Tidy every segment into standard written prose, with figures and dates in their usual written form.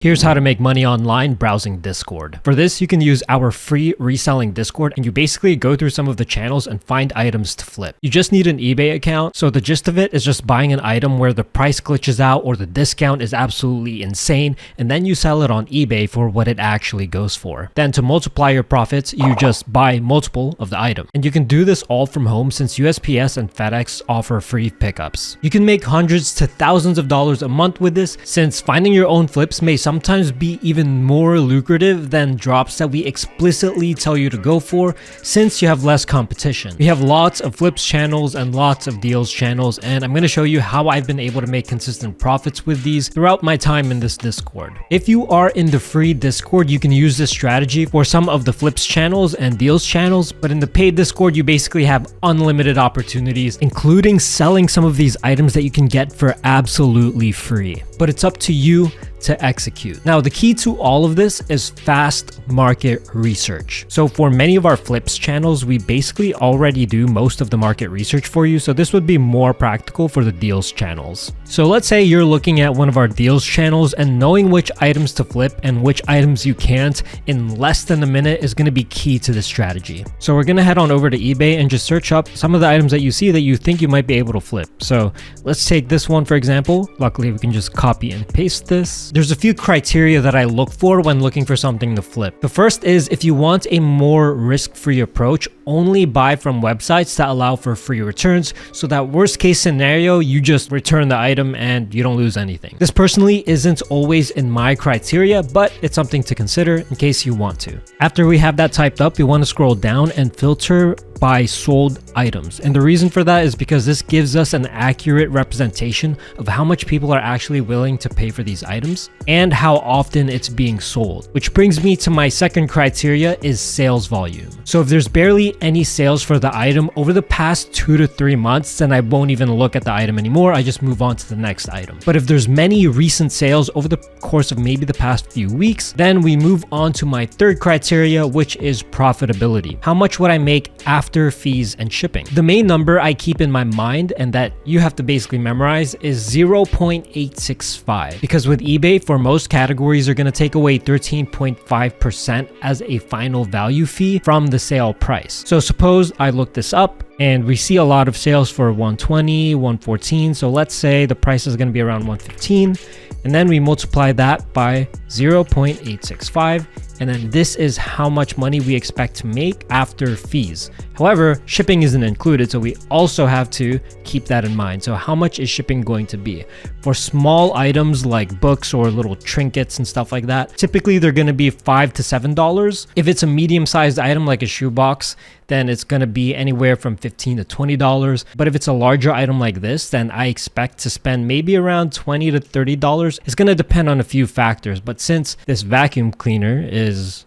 Here's how to make money online browsing Discord. For this, you can use our free reselling Discord, and you basically go through some of the channels and find items to flip. You just need an eBay account, so the gist of it is just buying an item where the price glitches out or the discount is absolutely insane, and then you sell it on eBay for what it actually goes for. Then to multiply your profits, you just buy multiple of the item. And you can do this all from home since USPS and FedEx offer free pickups. You can make hundreds to thousands of dollars a month with this, since finding your own flips may sometimes be even more lucrative than drops that we explicitly tell you to go for, since you have less competition. We have lots of flips channels and lots of deals channels, and I'm going to show you how I've been able to make consistent profits with these throughout my time in this Discord. If you are in the free Discord, you can use this strategy for some of the flips channels and deals channels, but in the paid Discord, you basically have unlimited opportunities, including selling some of these items that you can get for absolutely free. But it's up to you to execute. Now, the key to all of this is fast market research. So for many of our flips channels, we basically already do most of the market research for you. So this would be more practical for the deals channels. So let's say you're looking at one of our deals channels, and knowing which items to flip and which items you can't in less than a minute is going to be key to this strategy. So we're going to head on over to eBay and just search up some of the items that you see that you think you might be able to flip. So let's take this one, for example. Luckily, we can just copy and paste this. There's a few criteria that I look for when looking for something to flip. The first is, if you want a more risk-free approach, only buy from websites that allow for free returns, so that worst case scenario, you just return the item and you don't lose anything. This personally isn't always in my criteria, but it's something to consider in case you want to. After we have that typed up, we want to scroll down and filter by sold items. And the reason for that is because this gives us an accurate representation of how much people are actually willing to pay for these items and how often it's being sold. Which brings me to my second criteria, is sales volume. So if there's barely any sales for the item over the past 2 to 3 months, then I won't even look at the item anymore. I just move on to the next item. But if there's many recent sales over the course of maybe the past few weeks, then we move on to my third criteria, which is profitability. How much would I make after fees and shipping? The main number I keep in my mind, and that you have to basically memorize, is 0.865, because with eBay, for most categories, they're going to take away 13.5% as a final value fee from the sale price. So suppose I look this up and we see a lot of sales for 120, 114. So let's say the price is going to be around 115, and then we multiply that by 0.865. And then this is how much money we expect to make after fees. However, shipping isn't included, so we also have to keep that in mind. So how much is shipping going to be? For small items like books or little trinkets and stuff like that, typically they're going to be $5 to $7. If it's a medium-sized item like a shoebox, then it's going to be anywhere from $15 to $20. But if it's a larger item like this, then I expect to spend maybe around $20 to $30. It's going to depend on a few factors. But since this vacuum cleaner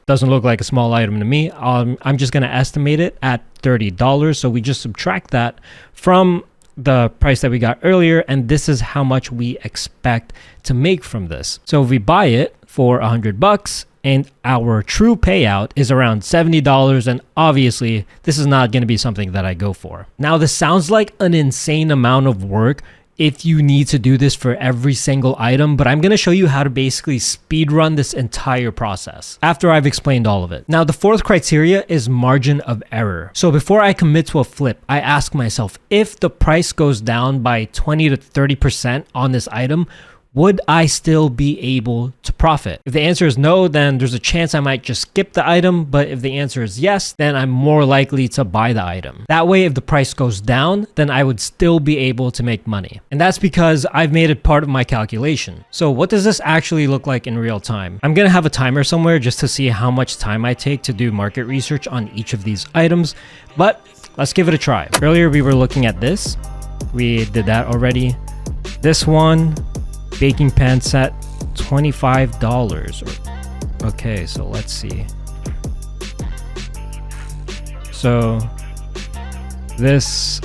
doesn't look like a small item to me, I'm just going to estimate it at $30. So we just subtract that from the price that we got earlier, and this is how much we expect to make from this. So if we buy it for $100 and our true payout is around $70, and obviously this is not going to be something that I go for. Now, this sounds like an insane amount of work if you need to do this for every single item, but I'm going to show you how to basically speed run this entire process after I've explained all of it. Now, the fourth criteria is margin of error. So before I commit to a flip, I ask myself, if the price goes down by 20 to 30% on this item, would I still be able to profit? If the answer is no, then there's a chance I might just skip the item. But if the answer is yes, then I'm more likely to buy the item. That way, if the price goes down, then I would still be able to make money. And that's because I've made it part of my calculation. So what does this actually look like in real time? I'm going to have a timer somewhere just to see how much time I take to do market research on each of these items. But let's give it a try. Earlier, we were looking at this. We did that already. This one, baking pan set, $25. Okay, so let's see. So this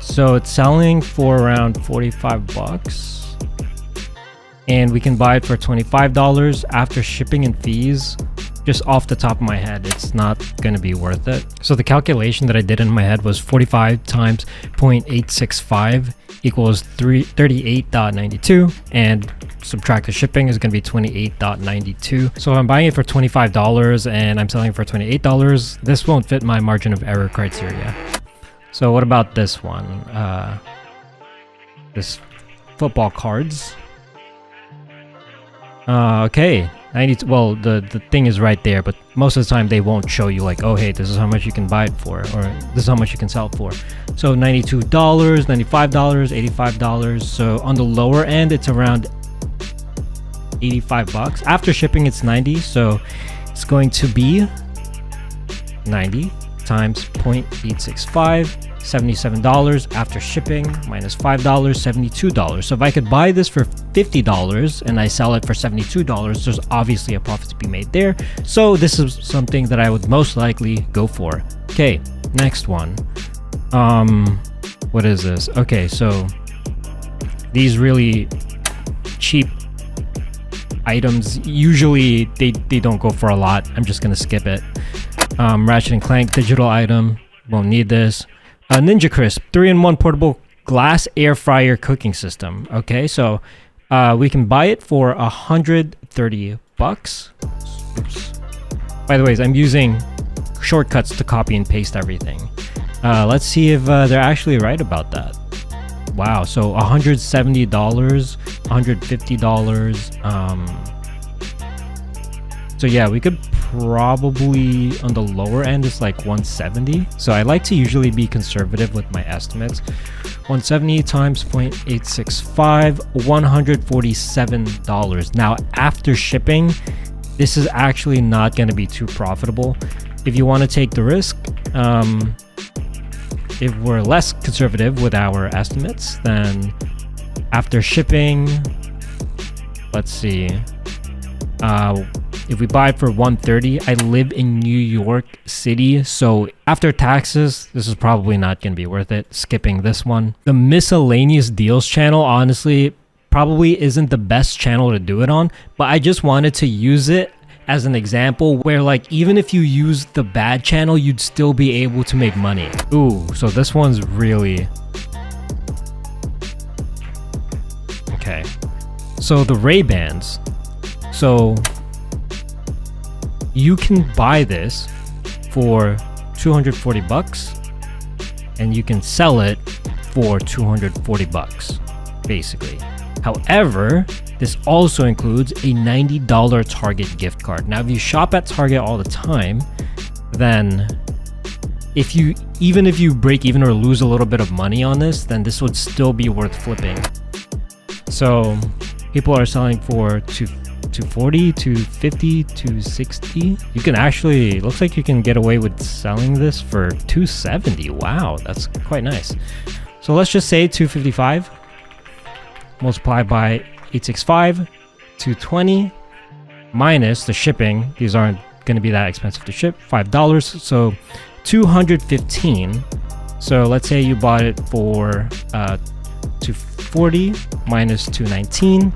so it's selling for around $45, and we can buy it for $25 after shipping and fees. Just off the top of my head, it's not going to be worth it. So the calculation that I did in my head was 45 times 0.865 equals 38.92, and subtract the shipping is going to be 28.92. So if I'm buying it for $25 and I'm selling it for $28, this won't fit my margin of error criteria. So what about this one? This football cards. Okay, well, the thing is right there, but most of the time they won't show you like, oh hey, this is how much you can buy it for, or this is how much you can sell it for. So $92, $95, $85. So on the lower end, it's around 85 bucks. After shipping, it's 90. So it's going to be 90 times 0.865. $77 after shipping minus $5, $72. So if I could buy this for $50 and I sell it for $72, there's obviously a profit to be made there. So this is something that I would most likely go for. Okay, next one. What is this? Okay, so these really cheap items, usually they don't go for a lot. I'm just gonna skip it. Ratchet and Clank digital item, won't need this. Ninja Crisp 3-in-1 portable glass air fryer cooking system. Okay, so we can buy it for 130 bucks. Oops. By the way, I'm using shortcuts to copy and paste everything. Let's see if they're actually right about that. Wow, so $170, $150. So yeah, we could probably, on the lower end, it's like 170. So I like to usually be conservative with my estimates. 170 times 0.865, $147. Now, after shipping, this is actually not going to be too profitable. If you want to take the risk, if we're less conservative with our estimates, then after shipping, let's see. If we buy it for 130, I live in New York City, so after taxes, this is probably not going to be worth it. Skipping this one. The miscellaneous deals channel, honestly, probably isn't the best channel to do it on, but I just wanted to use it as an example where, like, even if you use the bad channel, you'd still be able to make money. Ooh, so this one's really... Okay. So the Ray-Bans. So you can buy this for 240 bucks and you can sell it for 240 bucks, basically. However, this also includes a $90 Target gift card. Now, if you shop at Target all the time, then even if you break even or lose a little bit of money on this, then this would still be worth flipping. So people are selling for 240, 250, 260. You can actually, looks like you can get away with selling this for 270. Wow, that's quite nice. So let's just say 255 multiplied by 865, 220 minus the shipping. These aren't going to be that expensive to ship, $5. So 215. So let's say you bought it for 240 minus 219.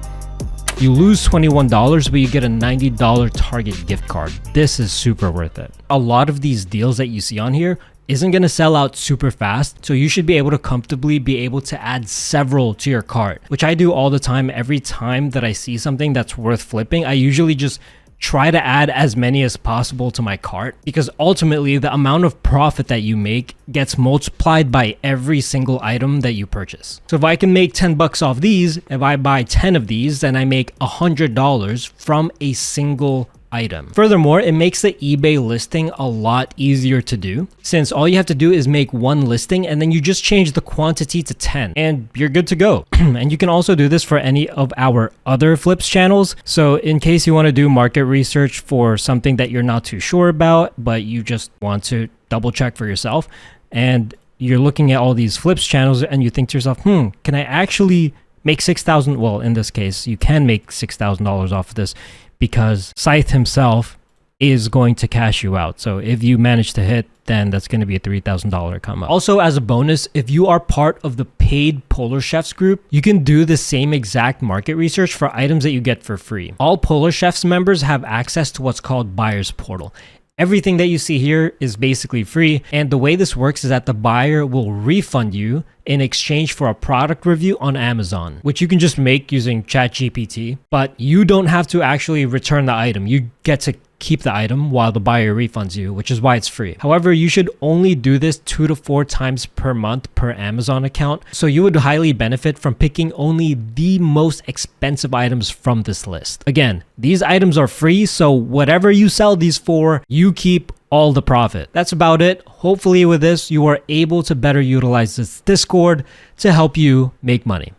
You lose $21, but you get a $90 Target gift card. This is super worth it. A lot of these deals that you see on here isn't going to sell out super fast, so you should be able to comfortably be able to add several to your cart, which I do all the time. Every time that I see something that's worth flipping, I usually just try to add as many as possible to my cart, because ultimately the amount of profit that you make gets multiplied by every single item that you purchase. So if I can make 10 bucks off these, if I buy 10 of these, then I make $100 from a single item. Furthermore, it makes the eBay listing a lot easier to do, since all you have to do is make one listing and then you just change the quantity to 10 and you're good to go. And you can also do this for any of our other flips channels. So in case you want to do market research for something that you're not too sure about, but you just want to double check for yourself, and you're looking at all these flips channels and you think to yourself, can I actually make 6,000? Well, in this case, you can make $6,000 off of this, because Scythe himself is going to cash you out. So if you manage to hit, then that's going to be a $3,000 come up. Also, as a bonus, if you are part of the paid Polar Chefs group, you can do the same exact market research for items that you get for free. All Polar Chefs members have access to what's called Buyer's Portal. Everything that you see here is basically free, and the way this works is that the buyer will refund you in exchange for a product review on Amazon, which you can just make using ChatGPT, but you don't have to actually return the item. You get to keep the item while the buyer refunds you, which is why it's free. However, you should only do this 2 to 4 times per month per Amazon account, so you would highly benefit from picking only the most expensive items from this list. Again, these items are free, so whatever you sell these for, you keep all the profit. That's about it. Hopefully with this, you are able to better utilize this Discord to help you make money.